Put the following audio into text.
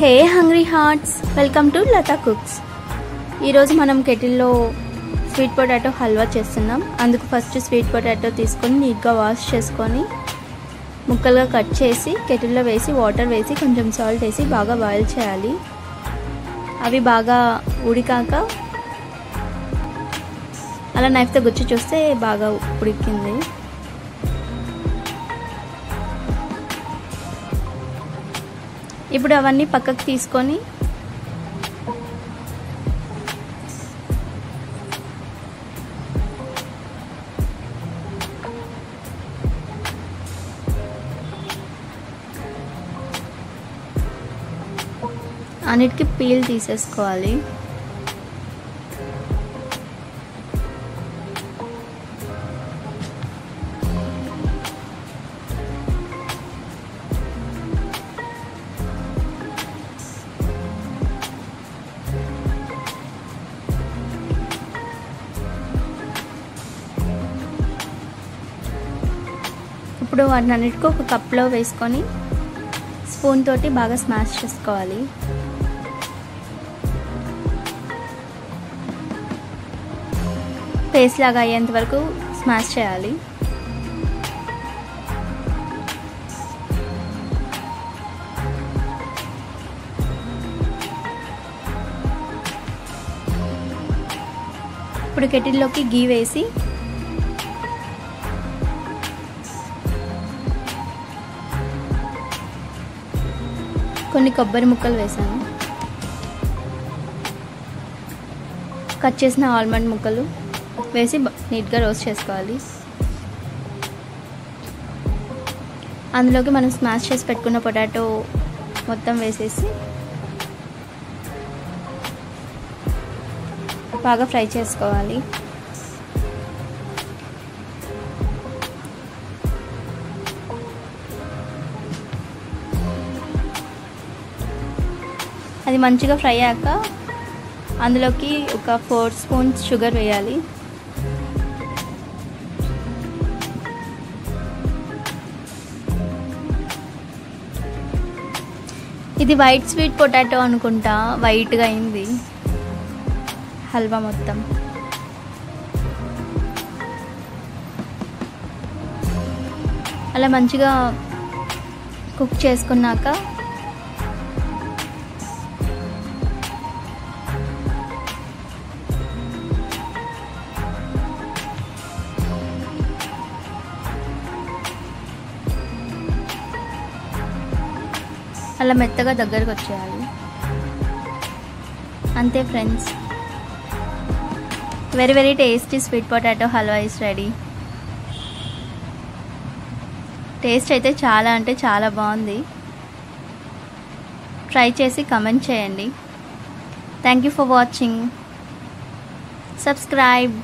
Hey hungry hearts, welcome to Latha cooks. ఈరోజు మనం కెటిల్లో sweet potato halwa చేస్తున్నాం. అందుకు ఫస్ట్ స్వీట్ పొటాటో తీసుకొని నీట్గా వాష్ చేసుకొని ముక్కలుగా కట్ చేసి కెటిల్లో వేసి వాటర్ వేసి కొంచెం సాల్ట్ వేసి బాగా బాయిల్ చేయాలి. అవి బాగా ఉడికాక అలా నైఫ్తో గుచ్చి చూస్తే బాగా ఉడికింది. ఇప్పుడు అవన్నీ పక్కకు తీసుకొని అన్నిటికీ పీల్ తీసేసుకోవాలి. ఇప్పుడు వాటిని అన్నిటికీ ఒక కప్లో వేసుకొని స్పూన్ తోటి బాగా స్మాష్ చేసుకోవాలి. పేస్ట్ లాగా అయ్యేంత వరకు స్మాష్ చేయాలి. ఇప్పుడు కెటిల్లోకి గీ వేసి కొన్ని కొబ్బరి ముక్కలు వేసాను. కట్ చేసిన ఆల్మండ్ ముక్కలు వేసి నీట్గా రోస్ట్ చేసుకోవాలి. అందులోకి మనం స్మాష్ చేసి పెట్టుకున్న పొటాటో మొత్తం వేసేసి బాగా ఫ్రై చేసుకోవాలి. అది మంచిగా ఫ్రై అయ్యాక అందులోకి ఒక 4 స్పూన్స్ షుగర్ వేయాలి. ఇది వైట్ స్వీట్ పొటాటో అనుకుంటా, వైట్గా అయింది హల్వా మొత్తం. అలా మంచిగా కుక్ చేసుకున్నాక అలా మెత్తగా దగ్గరకు వచ్చేయాలి. అంతే friends, very very tasty sweet potato halwa is ready. Taste అయితే చాలా అంటే చాలా బాగుంది. ట్రై చేసి కమెంట్ చేయండి. Thank you for watching. Subscribe.